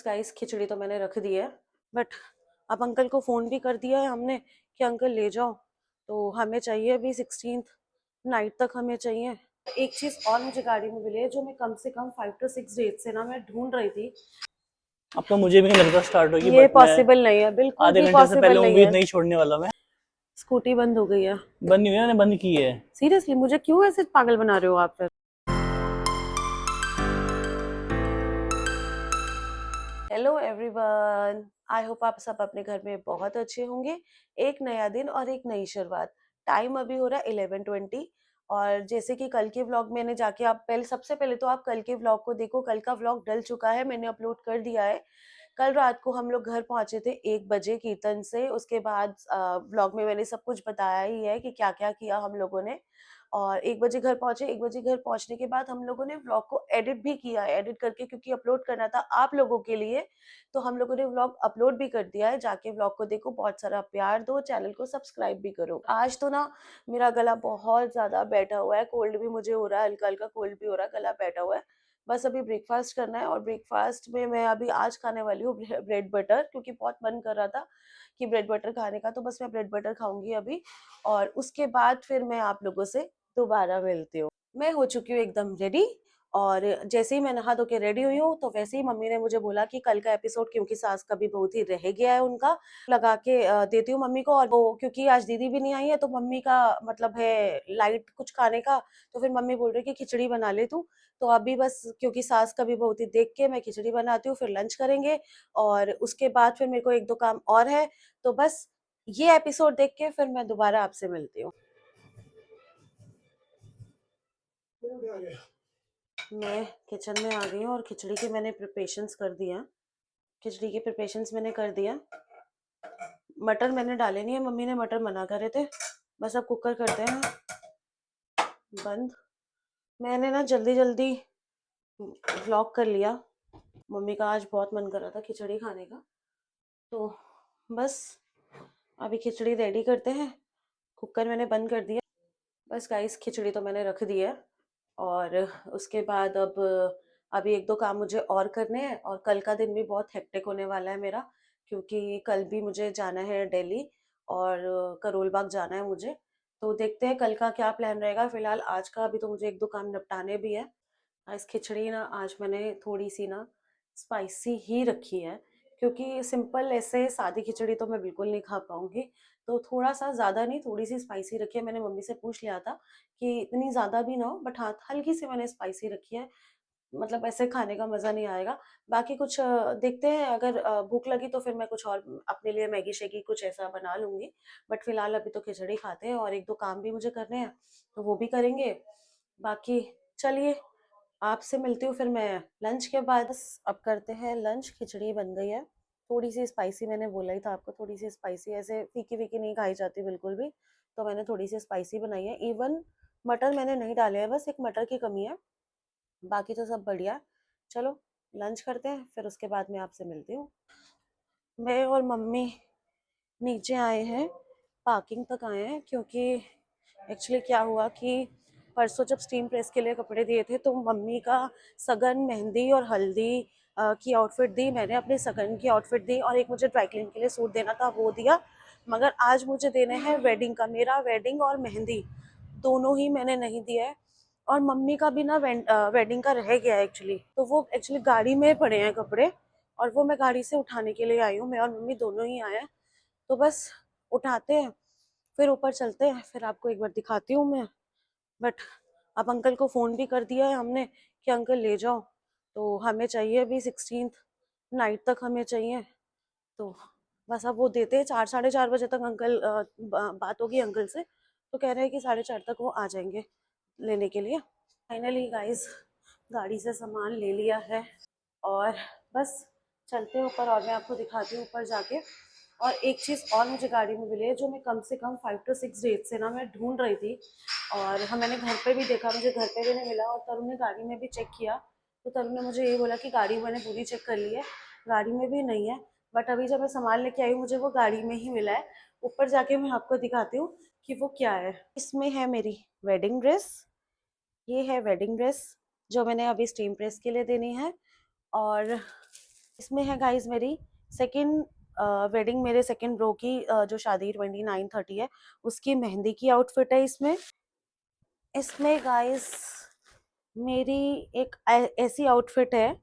बस गाइस खिचड़ी तो मैंने रख दी है, बट अब अंकल को फ़ोन भी कर दिया है हमने कि अंकल ले जाओ। तो हमें चाहिए अभी 16th नाइट तक हमें चाहिए। एक चीज़ और मुझे गाड़ी में मिली है जो मैं कम से कम 5 to 6 डेज से ना मैं ढूंढ रही थी। अब तो मुझे भी नहीं लगता स्टार्ट होगी, ये बट मैं पॉसिबल नहीं है, बिल्कुल आधे भी घंटे से पहले पॉसिबल नहीं उम्मीद है। नहीं छोड़ने वाला मैं। स्कूटी बंद हो गई है। बंद नहीं हुई, मैंने बंद की है। सीरियसली मुझे क्यों ऐसे पागल बना रहे हो आप फिर? हेलो एवरीवन, आई होप आप सब अपने घर में बहुत अच्छे होंगे। एक नया दिन और एक नई शुरुआत। टाइम अभी हो रहा है 11:20। और जैसे कि कल के व्लॉग मैंने जाके, आप पहले, सबसे पहले तो आप कल के व्लॉग को देखो। कल का व्लॉग डल चुका है, मैंने अपलोड कर दिया है। कल रात को हम लोग घर पहुंचे थे 1 बजे कीर्तन से। उसके बाद व्लॉग में मैंने सब कुछ बताया ही है कि क्या क्या किया हम लोगों ने। और 1 बजे घर पहुंचे। 1 बजे घर पहुंचने के बाद हम लोगों ने व्लॉग को एडिट भी किया है, एडिट करके, क्योंकि अपलोड करना था आप लोगों के लिए। तो हम लोगों ने व्लॉग अपलोड भी कर दिया है, जाके व्लॉग को देखो, बहुत सारा प्यार दो, चैनल को सब्सक्राइब भी करो। आज तो ना मेरा गला बहुत ज्यादा बैठा हुआ है, कोल्ड भी मुझे हो रहा है, हल्का हल्का कोल्ड भी हो रहा है, गला बैठा हुआ है। बस अभी ब्रेकफास्ट करना है, और ब्रेकफास्ट में मैं अभी आज खाने वाली हूँ ब्रेड बटर, क्योंकि बहुत मन कर रहा था कि ब्रेड बटर खाने का। तो बस मैं ब्रेड बटर खाऊंगी अभी, और उसके बाद फिर मैं आप लोगों से दोबारा मिलती हूँ। मैं हो चुकी हूँ एकदम रेडी, और जैसे ही मैं नहा धो के रेडी हुई हूँ, तो वैसे ही मम्मी ने मुझे बोला कि कल का एपिसोड, क्योंकि सास का भी बहुत ही रह गया है उनका, लगा के देती हूँ मम्मी को। और वो क्योंकि आज दीदी भी नहीं आई है, तो मम्मी का मतलब है लाइट कुछ खाने का। तो फिर मम्मी बोल रही कि खिचड़ी बना ले तू। तो अभी बस, क्योंकि सास का भी बहुत ही देख के मैं खिचड़ी बनाती हूँ, फिर लंच करेंगे। और उसके बाद फिर मेरे को 1-2 काम और है। तो बस ये एपिसोड देख के फिर मैं दोबारा आपसे मिलती हूँ। मैं किचन में आ गई हूँ, और खिचड़ी के मैंने प्रिपरेशंस कर दिया। खिचड़ी के प्रिपरेशंस मैंने कर दिया। मटर मैंने डाले नहीं है, मम्मी ने मटर मना करे थे। बस अब कुकर करते हैं बंद। मैंने ना जल्दी जल्दी व्लॉग कर लिया। मम्मी का आज बहुत मन कर रहा था खिचड़ी खाने का। तो बस अभी खिचड़ी रेडी करते हैं। कुकर मैंने बंद कर दिया। बस गाइस खिचड़ी तो मैंने रख दी है, और उसके बाद अब अभी 1-2 काम मुझे और करने हैं। और कल का दिन भी बहुत हेक्टिक होने वाला है मेरा, क्योंकि कल भी मुझे जाना है दिल्ली, और करोल बाग जाना है मुझे। तो देखते हैं कल का क्या प्लान रहेगा। फिलहाल आज का अभी तो मुझे 1-2 काम निपटाने भी है। आज खिचड़ी ना, आज मैंने थोड़ी सी ना स्पाइसी ही रखी है, क्योंकि सिंपल ऐसे सादी खिचड़ी तो मैं बिल्कुल नहीं खा पाऊंगी। तो थोड़ा सा, ज़्यादा नहीं, थोड़ी सी स्पाइसी रखी है। मैंने मम्मी से पूछ लिया था कि इतनी ज़्यादा भी ना हो, बट हाँ हल्की सी मैंने स्पाइसी रखी है। मतलब ऐसे खाने का मज़ा नहीं आएगा। बाकी कुछ देखते हैं, अगर भूख लगी तो फिर मैं कुछ और अपने लिए मैगी शैगी कुछ ऐसा बना लूँगी। बट फिलहाल अभी तो खिचड़ी खाते हैं, और 1-2 काम भी मुझे करने हैं, तो वो भी करेंगे। बाकी चलिए, आपसे मिलती हूँ फिर मैं लंच के बाद। बस अब करते हैं लंच। खिचड़ी बन गई है, थोड़ी सी स्पाइसी, मैंने बोला ही था आपको, थोड़ी सी स्पाइसी, ऐसे फीकी फीकी नहीं खाई जाती बिल्कुल भी। तो मैंने थोड़ी सी स्पाइसी बनाई है। इवन मटर मैंने नहीं डाले हैं, बस एक मटर की कमी है, बाकी तो सब बढ़िया। चलो लंच करते हैं, फिर उसके बाद मैं आपसे मिलती हूँ। मैं और मम्मी नीचे आए हैं, पार्किंग तक आए हैं, क्योंकि एक्चुअली क्या हुआ कि परसों जब स्टीम प्रेस के लिए कपड़े दिए थे, तो मम्मी का सगन, मेहंदी और हल्दी की आउटफिट दी, मैंने अपने सगन की आउटफिट दी, और एक मुझे ड्राई क्लीन के लिए सूट देना था, वो दिया। मगर आज मुझे देने हैं वेडिंग का। मेरा वेडिंग और मेहंदी दोनों ही मैंने नहीं दिया है। और मम्मी का भी ना वेडिंग का रह गया है एक्चुअली। तो वो एक्चुअली गाड़ी में पड़े हैं कपड़े, और वो मैं गाड़ी से उठाने के लिए आई हूँ। मैं और मम्मी दोनों ही आए हैं। तो बस उठाते हैं, फिर ऊपर चलते हैं, फिर आपको एक बार दिखाती हूँ मैं। बट अब अंकल को फ़ोन भी कर दिया है हमने कि अंकल ले जाओ। तो हमें चाहिए अभी 16th नाइट तक हमें चाहिए। तो बस अब वो देते हैं 4-4:30 बजे तक। अंकल बात होगी अंकल से, तो कह रहे हैं कि 4:30 तक वो आ जाएंगे लेने के लिए। फाइनली गाइस गाड़ी से सामान ले लिया है, और बस चलते हैं ऊपर, और मैं आपको दिखाती हूँ ऊपर जाके। और एक चीज़ और मुझे गाड़ी में मिली है जो मैं कम से कम 5 to 6 डेज से ना मैं ढूंढ रही थी। और मैंने घर पे भी देखा, मुझे घर पे भी नहीं मिला, और तरुण ने गाड़ी में भी चेक किया। तो तरुण ने मुझे ये बोला कि गाड़ी मैंने पूरी चेक कर ली है, गाड़ी में भी नहीं है। बट अभी जब मैं सामान लेके आई हूँ, मुझे वो गाड़ी में ही मिला है। ऊपर जाके मैं आपको दिखाती हूँ कि वो क्या है। इसमें है मेरी वेडिंग ड्रेस। ये है वेडिंग ड्रेस जो मैंने अभी स्टीम प्रेस के लिए देनी है। और इसमें है गाइस मेरी सेकंड वेडिंग, मेरे सेकंड ब्रो की जो शादी 29-30 है उसकी मेहंदी की आउटफिट है इसमें। इसमें गाइस मेरी एक ऐसी आउटफिट है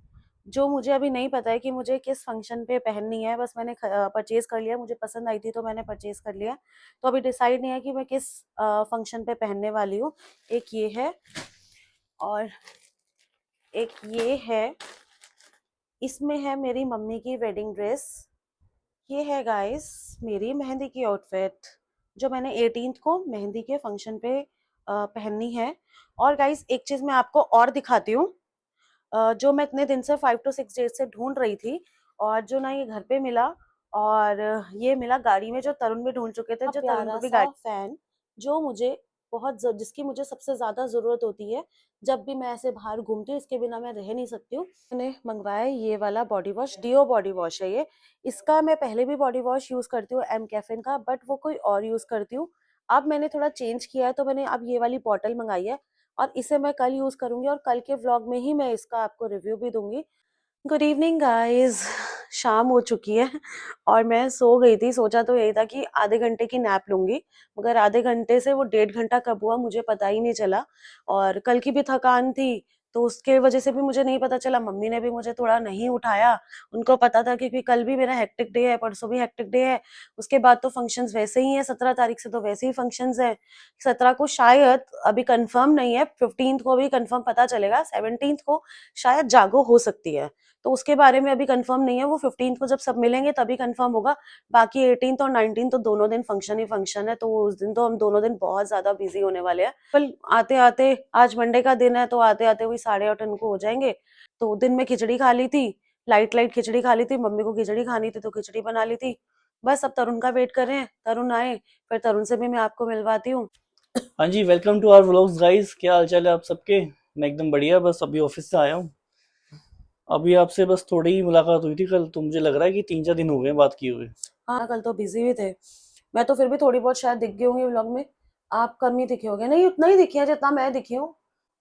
जो मुझे अभी नहीं पता है कि मुझे किस फंक्शन पे पहननी है। बस मैंने परचेज कर लिया, मुझे पसंद आई थी तो मैंने परचेज कर लिया। तो अभी डिसाइड नहीं है कि मैं किस फंक्शन पे पहनने वाली हूँ। एक ये है और एक ये है। इसमें है मेरी मम्मी की वेडिंग ड्रेस। ये है गाइस मेरी मेहंदी की आउटफिट जो मैंने 18th को मेहंदी के फंक्शन पे पहननी है। और गाइस एक चीज मैं आपको और दिखाती हूँ, जो मैं इतने दिन से 5 to 6 डेज से ढूंढ रही थी और जो ना ये घर पे मिला और ये मिला गाड़ी में, जो तरुण भी ढूंढ चुके थे, जो तरुण को भी गाड़ी फैन जो मुझे जिसकी मुझे सबसे ज्यादा जरूरत होती है जब भी मैं ऐसे बाहर घूमती हूँ, इसके बिना मैं रह नहीं सकती हूँ। मैंने मंगवाया ये वाला body wash, deo body wash है ये। इसका मैं पहले भी बॉडी वॉश यूज करती हूँ एम कैफिन का, बट वो कोई और यूज करती हूँ। अब मैंने थोड़ा चेंज किया है तो मैंने अब ये वाली बॉटल मंगाई है और इसे मैं कल यूज करूंगी और कल के व्लॉग में ही मैं इसका आपको रिव्यू भी दूंगी। गुड इवनिंग गाइस, शाम हो चुकी है और मैं सो गई थी। सोचा तो यही था कि आधे घंटे की नैप लूंगी, मगर आधे घंटे से वो 1.5 घंटा कब हुआ मुझे पता ही नहीं चला। और कल की भी थकान थी तो उसके वजह से भी मुझे नहीं पता चला। मम्मी ने भी मुझे थोड़ा नहीं उठाया, उनको पता था क्योंकि कल भी मेरा हेक्टिक डे है, परसों भी हेक्टिक डे है। उसके बाद तो फंक्शंस वैसे ही है, 17 तारीख से तो वैसे ही फंक्शंस है। 17 को शायद, अभी कंफर्म नहीं है, 15th को भी कंफर्म पता चलेगा, 17th को शायद जागो हो सकती है। तो उसके बारे में अभी कंफर्म नहीं है, वो 15th को जब सब मिलेंगे तभी कंफर्म होगा। बाकी 18th और 19th तो दोनों दिन फंक्शन ही फंक्शन है, तो उस दिन तो हम दोनों दिन बहुत ज्यादा बिजी होने वाले हैं। कल आते आते, आज मंडे का दिन है तो आते आते वही 8:30 को हो जाएंगे। तो दिन में खिचड़ी खा ली थी, लाइट लाइट खिचड़ी खा ली थी, मम्मी को खिचड़ी खानी थी तो खिचड़ी बना ली थी। बस अब तरुण का वेट कर रहे हैं, तरुण आए फिर तरुण से भी मैं आपको मिलवाती हूँ। हाँ जी, welcome to our vlogs guys. क्या हाल चाल है आप सबके? मैं एकदम बढ़िया, बस अभी ऑफिस से आया हूँ। अभी आपसे बस थोड़ी ही मुलाकात हुई थी कल, तो मुझे लग रहा है कि 3-4 दिन हो गए बात किए हुए। हाँ कल तो बिजी भी थे। मैं तो फिर भी थोड़ी बहुत शायद दिख गई होंगी व्लॉग में, आप कम ही दिखे होगे। नहीं उतना ही दिखी है जितना मैं दिखी हूँ,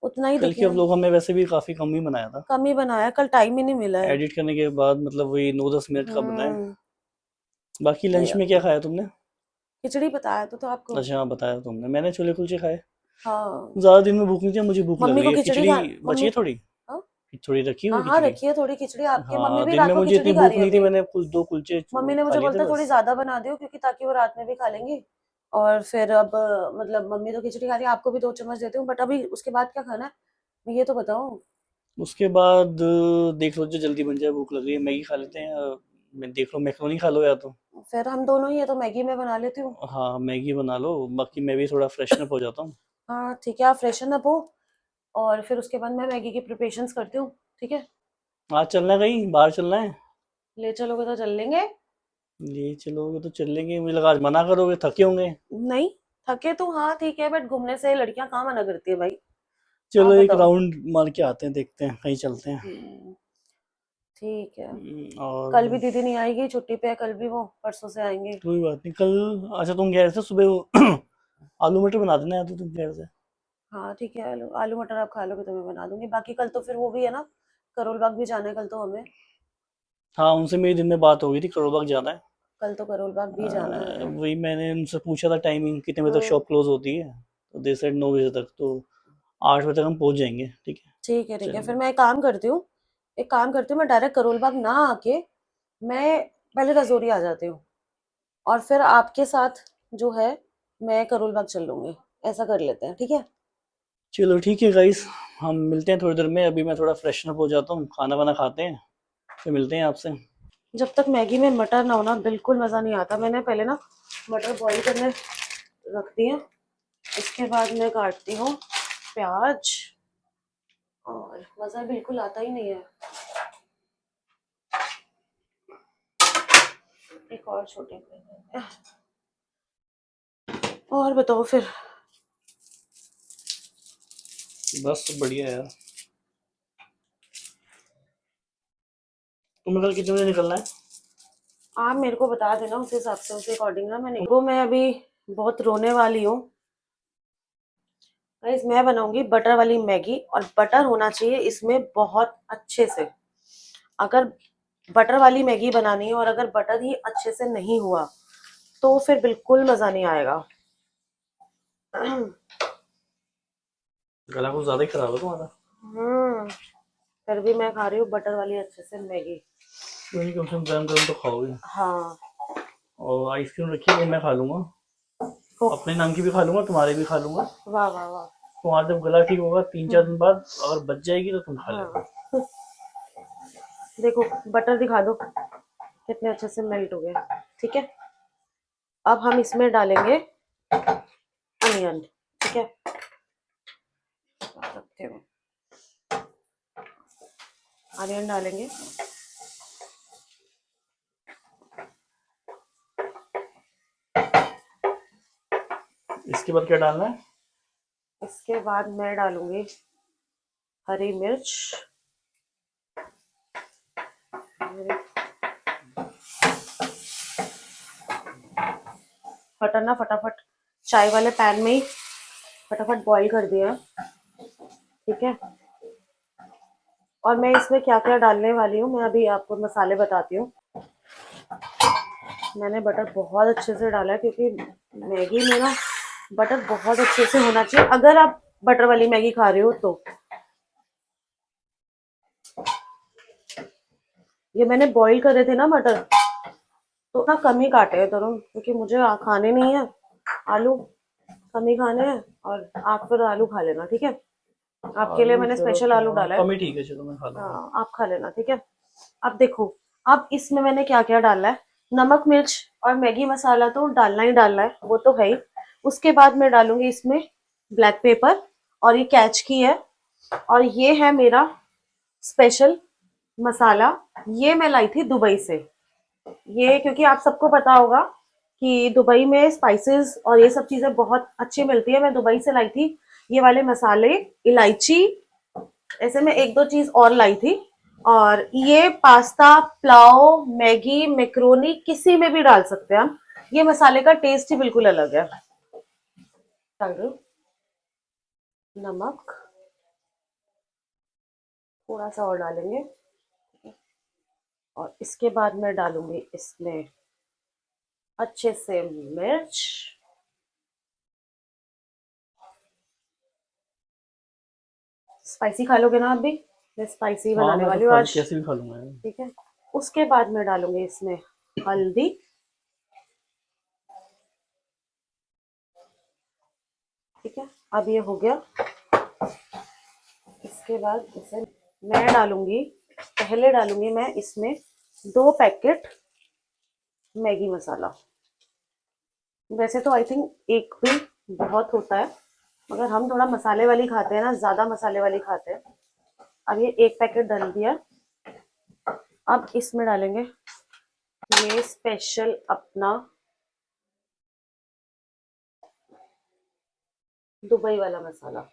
उतना ही कल दिखे के हैं। व्लॉग हमने वैसे भी काफ़ी कम ही बनाया था। कम ही बनाया, कल टाइम ही नहीं मिला है। एडिट करने के बाद मतलब वही 9-10 मिनट का बनाए। हम्म। बाकी नहीं, लंच में क्या खाया तुमने? खिचड़ी बताया तो आपको। अच्छा हाँ, बताया तुमने। मैंने छोले कुलचे खाए। हाँ। ज़्यादा दिन में भूख नहीं थी, मुझे भूख लग मम्मी रही को है। खिचड़ी खिचड़ी खा, बची मम्मी। है थोड़ी। हाँ थोड़ी रखी हाँ हुई हाँ, खिचड़ी। रखिए थोड़ी खिचड़ी, आपके मम्मी हाँ, भी दिन में रात को मुझे खिचड़ी इतनी खा भूख रही नहीं थी, होगी। मैंने कुछ 2 कुलचे मम्मी ने खा मुझे लिए थे बोलता थोड़ी बस। ज्यादा बना दियो क्योंकि ताकि वो रात में भी खा लेंगी। और फिर अब मतलब मम्मी तो खिचड़ी खा रही है, आपको भी 2 चम्मच देती हूँ, बट अभी उसके बाद क्या खाना है ये तो बताओ। उसके बाद देख लो जो जल्दी बन जाए। भूख लग रही है, मैगी खा लेते हैं। मैं देख लो, मैक्रोनी खा लो या तो। फिर हम दोनों ही है तो मैगी में बना लेती हूँ। हाँ, मैगी बना लो, बाकी मैं भी थोड़ा फ्रेशन अप हो जाता हूँ। हाँ ठीक है, आप फ्रेशन अप हो और फिर उसके बाद मैं मैगी की प्रिपरेशंस करती हूँ, ठीक है। आज चलना है, कहीं बाहर चलना है? ले चलोगे तो चल लेंगे। ये चलोगे तो चल लेंगे, मुझे लगा आज मना करोगे, थके होंगे। नहीं, थके तो हाँ ठीक है, बट घूमने से लड़कियां कहाँ मना करती है भाई। आप चलो एक बताओ। राउंड मार के आते हैं, देखते हैं कहीं चलते हैं। हम्म, ठीक है। कल भी और दीदी नहीं आएगी, छुट्टी पे है कल भी वो, परसों से आएंगे। कोई बात नहीं कल। अच्छा तुम कह रहे थे सुबह वो आलू मटर बना देना है, तो तुम कह रहे थे। हाँ ठीक है, आलू आलू मटर आप खा लोगे तो मैं बना दूंगी। बाकी कल तो फिर वो भी है ना, करोल बाग भी जाना है कल तो हमें। हाँ, उनसे मेरी दिन में बात हो गई थी, करोल बाग जाना है। कल तो करोल बाग भी जाना है। वही मैंने उनसे पूछा था टाइमिंग कितने बजे तक हम्म। शॉप क्लोज होती है, तो दे सेड 9 बजे तक, तो 8 बजे तक हम पहुंच जाएंगे। ठीक है। ठीक है ठीक है, फिर चलो। मैं एक काम करती हूँ, मैं डायरेक्ट करोल बाग ना आके मैं पहले रजौरी आ जाती हूँ और फिर आपके साथ जो है मैं करोल बाग चल लूंगी। ऐसा कर लेते हैं, ठीक है। चलो ठीक है गाइस, हम मिलते हैं थोड़ी देर में। अभी मैं थोड़ा फ्रेशन अप हो जाता हूँ, खाना वाना खाते हैं, फिर मिलते हैं आपसे। जब तक मैगी में मटर ना हो ना बिल्कुल मज़ा नहीं आता। मैंने पहले ना मटर बॉईल करने रख दिए, इसके बाद मैं काटती हूँ प्याज और मज़ा बिल्कुल आता ही नहीं है। एक और छोटे प्लेट। और बताओ फिर। बस बढ़िया यार। तुम्हें कल कितने बजे निकलना है? आप मेरे को बता देना उस हिसाब से, उस अकॉर्डिंग ना मैंने वो, मैं अभी बहुत रोने वाली हूँ। गाइस मैं बनाऊंगी बटर वाली मैगी और बटर होना चाहिए इसमें बहुत अच्छे से। अगर बटर वाली मैगी बनानी है, और अगर बटर ही अच्छे से नहीं हुआ तो फिर बिल्कुल मजा नहीं आएगा। गला कुछ ज्यादा ही खराब है तुम्हारा। फिर भी मैं खा रही हूँ बटर वाली अच्छे से मैगी। नहीं, कम से कम गरम गरम तो खाओगे। हाँ। और आइसक्रीम रखी है, वो मैं खा लूंगा, ओ, अपने नाम की भी खा लूंगा, तुम्हारे भी खा लूंगा। वाह वाह वाह। तुम्हारा जब गला ठीक होगा 3-4 दिन बाद, अगर बच जाएगी तो तुम खा लेना। हाँ देखो बटर दिखा दो कितने अच्छे से मेल्ट हो गया। ठीक है, अब हम इसमें डालेंगे अनियन। ठीक है, रखते हुए अनियन डालेंगे। इसके बाद क्या डालना है? इसके बाद मैं डालूंगी हरी मिर्च। बटर ना फटाफट चाय वाले पैन में ही फटाफट बॉईल कर दिया। ठीक है, और मैं इसमें क्या क्या डालने वाली हूँ, मैं अभी आपको मसाले बताती हूँ। मैंने बटर बहुत अच्छे से डाला है, क्योंकि मैगी में ना बटर बहुत अच्छे से होना चाहिए अगर आप बटर वाली मैगी खा रहे हो तो। ये मैंने बॉईल करे थे ना मटर, तो ना कम ही काटे हैं दोनों, क्योंकि मुझे खाने नहीं है आलू, कम ही खाने हैं। और आप फिर आलू खा लेना। ठीक है, आपके लिए आलू मैंने चलो स्पेशल आलू डाला है। कम ही ठीक है, चलो मैं खा लूंगा। हाँ आप खा लेना। ठीक है, अब देखो, अब इसमें मैंने क्या क्या डाला है। नमक मिर्च और मैगी मसाला तो डालना ही डालना है, वो तो है ही। उसके बाद मैं डालूंगी इसमें ब्लैक पेपर, और ये कैच की है, और ये है मेरा स्पेशल मसाला। ये मैं लाई थी दुबई से। ये क्योंकि आप सबको पता होगा कि दुबई में स्पाइसेस और ये सब चीजें बहुत अच्छी मिलती है, मैं दुबई से लाई थी ये वाले मसाले, इलायची, ऐसे में एक दो चीज और लाई थी। और ये पास्ता, पुलाव, मैगी, मैक्रोनी किसी में भी डाल सकते हैं हम। ये मसाले का टेस्ट ही बिल्कुल अलग है। डाल दो नमक, थोड़ा सा और डालेंगे, और इसके बाद मैं डालूंगी इसमें अच्छे से मिर्च। स्पाइसी खा लोगे ना आप भी? मैं स्पाइसी हाँ बनाने मैं तो वाली हूँ आज। कैसे भी खा लूंगा यार। ठीक है, उसके बाद मैं डालूंगी इसमें हल्दी। ठीक है, अब ये हो गया। इसके बाद इसे मैं डालूंगी, पहले डालूंगी मैं इसमें 2 पैकेट मैगी मसाला। वैसे तो आई थिंक एक भी बहुत होता है, मगर हम थोड़ा मसाले वाली खाते हैं ना, ज्यादा मसाले वाली खाते हैं। अब ये 1 पैकेट डाल दिया। अब इसमें डालेंगे ये स्पेशल अपना दुबई वाला मसाला।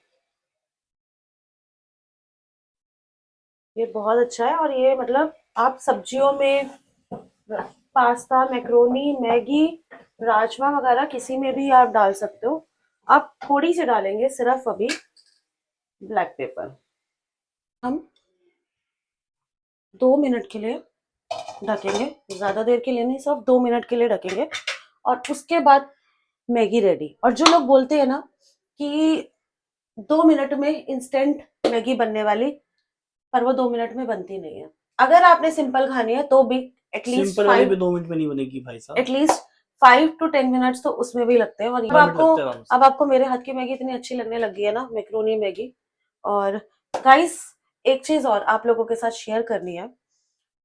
ये बहुत अच्छा है, और ये मतलब आप सब्जियों में, पास्ता, मैक्रोनी, मैगी, राजमा वगैरह किसी में भी आप डाल सकते हो। आप थोड़ी सी डालेंगे सिर्फ अभी ब्लैक पेपर। हम 2 मिनट के लिए ढकेंगे, ज्यादा देर के लिए नहीं, सिर्फ 2 मिनट के लिए ढकेंगे, और उसके बाद मैगी रेडी। और जो लोग बोलते हैं ना कि 2 मिनट में इंस्टेंट मैगी बनने वाली, पर वो 2 मिनट में बनती नहीं है। अगर आपने सिंपल खानी है तो भी एटलीस्ट सिंपल वाली भी 5 2 मिनट में नहीं बनेगी भाई साहब। एटलीस्ट 5 to 10 मिनट्स तो उसमें भी लगते हैं। और मिनट लगते हैं आराम से। अब आपको मेरे हाथ की मैगी इतनी अच्छी लगने लगी है ना, मैक्रोनी मैगी। और गाइस, एक चीज और आप लोगों के साथ शेयर करनी है।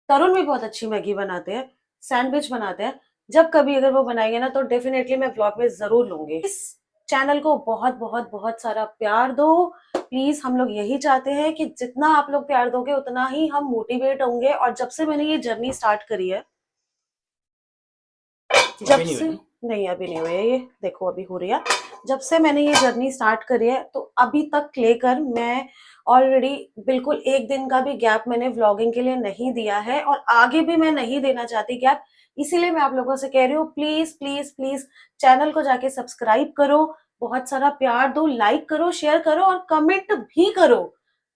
तरुण भी बहुत अच्छी मैगी बनाते हैं, सैंडविच बनाते हैं। जब कभी अगर वो बनाएंगे ना तो डेफिनेटली मैं ब्लॉग में जरूर लूंगी। इस चैनल को बहुत बहुत बहुत सारा प्यार दो प्लीज। हम लोग यही चाहते हैं कि जितना आप लोग प्यार दोगे उतना ही हम मोटिवेट होंगे। और जब से मैंने ये जर्नी स्टार्ट करी है, जब अभी नहीं से, हुई ना? नहीं अभी नहीं हुई है, ये देखो अभी हो रही है। जब से मैंने ये जर्नी स्टार्ट करी है तो अभी तक लेकर मैं ऑलरेडी बिल्कुल एक दिन का भी गैप मैंने व्लॉगिंग के लिए नहीं दिया है, और आगे भी मैं नहीं देना चाहती गैप। इसीलिए मैं आप लोगों से कह रही हूँ, प्लीज प्लीज प्लीज चैनल को जाके सब्सक्राइब करो, बहुत सारा प्यार दो, लाइक करो, शेयर करो, और कमेंट भी करो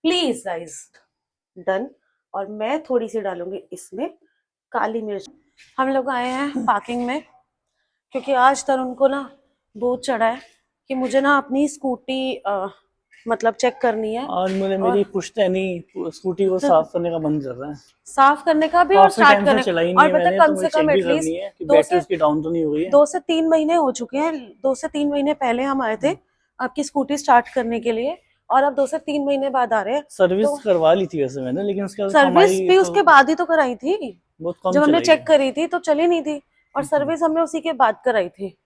प्लीज गाइज। डन। और मैं थोड़ी सी डालूंगी इसमें काली मिर्च। हम लोग आए हैं पार्किंग में क्योंकि आज तरुण को ना बहुत चढ़ा है कि मुझे ना अपनी स्कूटी मतलब चेक करनी है आज मुझे और मेरी पुश्तैनी स्कूटी को साफ करने का मन कर रहा है। साफ करने का भी और काफी स्टार्ट टाइम से करने चलाई और नहीं है पता है मैंने, तो कम मुझे से चेक कम भी एटलीस्ट करनी है कि दो बैटरी से उसकी डाउन तो नहीं हो गई है। 2 से 3 महीने हो चुके हैं। 2 से 3 महीने पहले हम आए थे आपकी स्कूटी स्टार्ट करने के लिए और अब 2 से 3 महीने बाद आ रहे हैं। सर्विस तो करवा ली थी वैसे मैंने, लेकिन उसके बाद सर्विस हमारी भी तो उसके बाद ही तो कराई थी। बहुत कम जब हमने चलाई है। चेक करी थी तो चली नहीं थी और सर्विस हमने उसी के बाद कराई थी।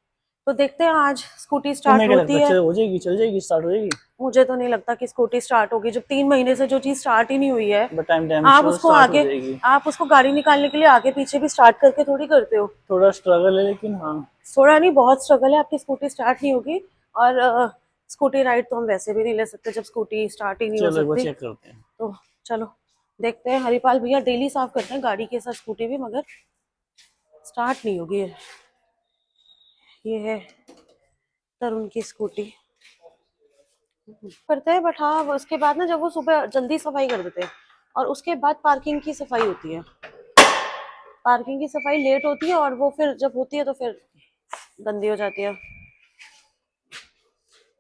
तो देखते हैं आज स्कूटी स्टार्ट तुम्हें क्या होती लगता है है। हो जाएगी, चल जाएगी, स्टार्ट हो जाएगी? मुझे तो नहीं लगता कि स्कूटी स्टार्ट होगी जब 3 महीने से जो चीज स्टार्ट ही नहीं हुई है। बट टाइम टाइम आप श्योर उसको स्टार्ट हो आगे जाएगी। आप उसको गाड़ी निकालने के लिए आगे पीछे भी स्टार्ट करके थोड़ी करते हो। थोड़ा स्ट्रगल है लेकिन हाँ। थोड़ा नहीं बहुत स्ट्रगल है, आपकी स्कूटी स्टार्ट नहीं होगी। और स्कूटी राइड तो हम वैसे भी नहीं ले सकते जब स्कूटी स्टार्ट ही नहीं हो चलो एक बार सकती। चेक करते हैं। तो चलो देखते हैं। हरिपाल भैया डेली साफ करते हैं गाड़ी के साथ स्कूटी भी, मगर स्टार्ट नहीं होगी। ये है तरुण की स्कूटी। करते हैं बट हाँ उसके बाद ना जब वो सुबह जल्दी सफाई कर देते हैं और उसके बाद पार्किंग की सफाई होती है। पार्किंग की सफाई लेट होती है और वो फिर जब होती है तो फिर गंदी हो जाती है।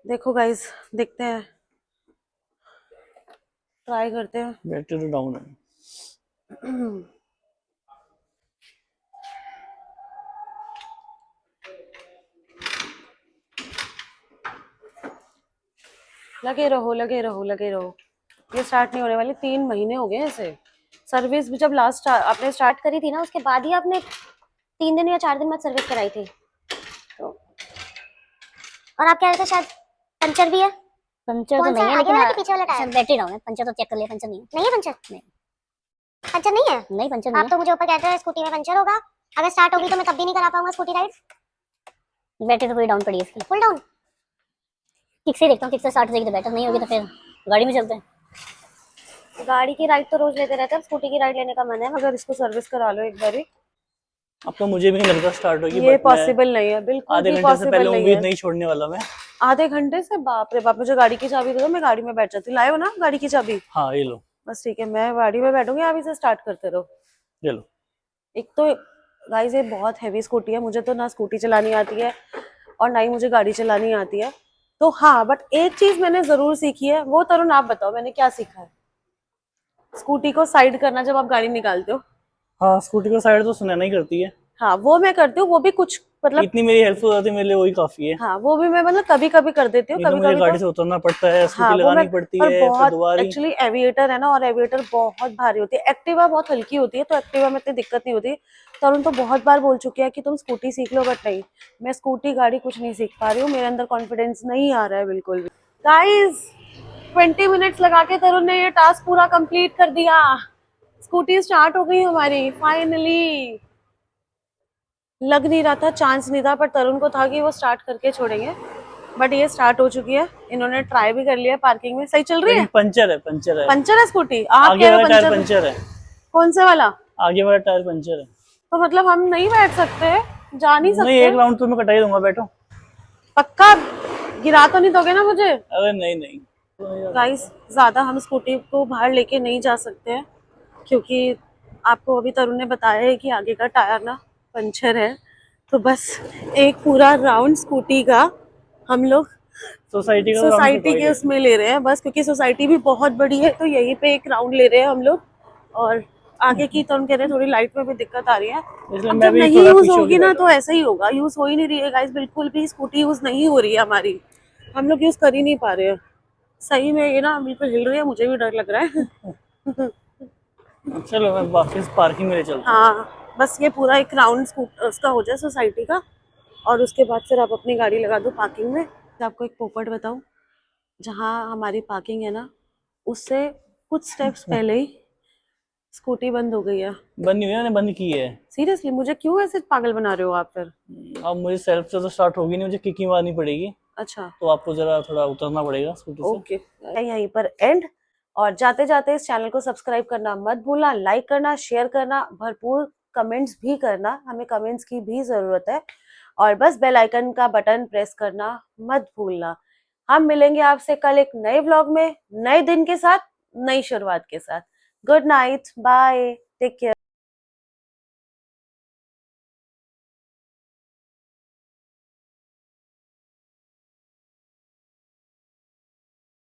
देखो गाइस देखते हैं, ट्राई करते हैं। बैटरी तो डाउन है। लगे रहो लगे रहो लगे रहो। ये स्टार्ट नहीं होने वाली, 3 महीने हो गए ऐसे। सर्विस भी जब लास्ट आपने स्टार्ट करी थी ना उसके बाद ही आपने 3 दिन या 4 दिन बाद सर्विस कराई थी। तो और आप कह रहे थे शायद पंचर भी है। पंचर तो नहीं है लेकिन पीछे वाला टायर बैटरी डाउन है। पंचर तो चेक कर लिया, पंचर नहीं है। नहीं है पंचर? नहीं पंचर नहीं है। नहीं पंचर नहीं। आप तो मुझे ऊपर कहते हैं स्कूटी में पंचर होगा, अगर स्टार्ट होगी तो मैं तब भी नहीं करा पाऊंगा स्कूटी राइड। बैटरी तो पूरी डाउन पड़ी है इसकी, फुल डाउन। किक से देखता हूँ, किक से स्टार्ट हो जाएगी तो बेटर, नहीं होगी तो फिर गाड़ी में चलते हैं। गाड़ी की राइड तो रोज लेते रहते हैं, स्कूटी की राइड लेने का मन है मगर इसको सर्विस करा लो एक बारी। अब तो मुझे भी नहीं लगता स्टार्ट होगी। ये पॉसिबल नहीं है, बिल्कुल आधे भी घंटे से पहले पॉसिबल नहीं उम्मीद है। नहीं छोड़ने वाला मैं। आधे घंटे से? बाप रे बाप, मुझे गाड़ी की चाबी दे दो, मैं गाड़ी में बैठ जाती। लाए हो ना गाड़ी की चाबी? हाँ ये लो। बस ठीक है, मैं गाड़ी में बैठूंगी, आप इसे स्टार्ट करते रहो। ये लो। एक तो गाइस ये बहुत हैवी स्कूटी है, मुझे तो ना स्कूटी चलानी आती है और ना ही मुझे गाड़ी चलानी आती है। तो हाँ बट एक चीज मैंने जरूर सीखी है, वो तरुण आप बताओ मैंने क्या सीखा है। स्कूटी को साइड करना जब आप गाड़ी निकालते हो। हाँ स्कूटी को साइड तो सुनैना ही करती है। हाँ वो मैं करती हूँ, वो भी कुछ मतलब इतनी मेरी हेल्प हो जाती है मेरे लिए, वही काफी है। हाँ वो भी मैं मतलब कभी कभी कर देती हूँ, नहीं तो कभी मुझे कभी गाड़ी तो से उतरना पड़ता है, स्कूटी हाँ वो मैं लगानी पड़ती पर है, फिर बहुत दोबारा एक्चुअली एविएटर है ना, और एविएटर बहुत भारी होती है। एक्टिवा बहुत हल्की होती है तो एक्टिवा में इतनी दिक्कत नहीं होती। तरुण तो बहुत बार बोल चुके हैं कि तुम स्कूटी सीख लो, बट नहीं, मैं स्कूटी गाड़ी कुछ नहीं सीख पा रही हूँ, मेरे अंदर कॉन्फिडेंस नहीं आ रहा है बिल्कुल भी। गाइस 20 मिनट्स लगा के तरुण ने ये टास्क पूरा कंप्लीट कर दिया। स्कूटी स्टार्ट हो गई हमारी फाइनली। लग नहीं रहा था, चांस नहीं था, पर तरुण को था कि वो स्टार्ट करके छोड़ेंगे। बट ये स्टार्ट हो चुकी है, इन्होंने ट्राई भी कर लिया पार्किंग में। सही चल रही है? पंचर है, पंचर है। पंचर है स्कूटी? आप आगे कह रहे वाला हो टायर पंचर? पंचर है। कौन से वाला? आगे वाला टायर पंचर है। तो मतलब हम नहीं बैठ सकते, जा नहीं नहीं, सकते? एक राउंड तो मैं कटा ही दूंगा, बैठो। पक्का गिरा तो नहीं दोगे ना मुझे? अरे नहीं नहीं। गाइस ज्यादा हम स्कूटी को बाहर लेके नहीं जा सकते हैं क्योंकि आपको अभी तरुण ने बताया है कि आगे का टायर ना पंचर है। तो बस एक पूरा राउंड स्कूटी का हम लोग सोसाइटी का राउंड सोसाइटी कटवाई के लेते हैं। उसमें ले रहे हैं बस, क्योंकि सोसाइटी भी बहुत बड़ी है तो यहीं पे एक राउंड ले रहे हैं हम लोग। और आगे की तो हम कह रहे हैं थोड़ी लाइट में भी दिक्कत आ रही है। इसलिए अब मैं जब भी नहीं थोड़ा यूज पीछे होके होगी ना बैठा तो ऐसा ही होगा। यूज हो ही नहीं रही है गाइस, बिल्कुल भी स्कूटी यूज नहीं हो रही है हमारी, हम लोग यूज कर ही नहीं पा रहे हैं। सही में ये ना बिल्कुल हिल रही है, मुझे भी डर लग रहा है। हूँ। चलो मैं वापस पार्किंग में ले चलता हूँ। हाँ बस ये पूरा एक राउंड उसका हो जाए सोसाइटी का, और उसके बाद फिर आप अपनी गाड़ी लगा दो पार्किंग में। आपको एक पोपट बताऊं, जहाँ हमारी पार्किंग है ना उससे कुछ स्टेप्स पहले ही स्कूटी बंद हो गई है। बंद नहीं हुई, मैंने बंद की है। सीरियसली? मुझे क्यों ऐसे पागल बना रहे हो आप फिर? अब मुझे सेल्फ से तो स्टार्ट होगी नहीं, मुझे किकिंग मारनी पड़ेगी, अच्छा तो आपको जरा थोड़ा उतरना पड़ेगा स्कूटी से। ओके, यहीं पर एंड। और जाते जाते इस चैनल को सब्सक्राइब करना मत भूलना, लाइक करना, शेयर करना, भरपूर कमेंट्स भी करना, हमें कमेंट्स की भी जरूरत है। और बस बेल आइकन का बटन प्रेस करना मत भूलना। हम मिलेंगे आपसे कल एक नए व्लॉग में, नए दिन के साथ, नई शुरुआत के साथ। Good night, bye, take care.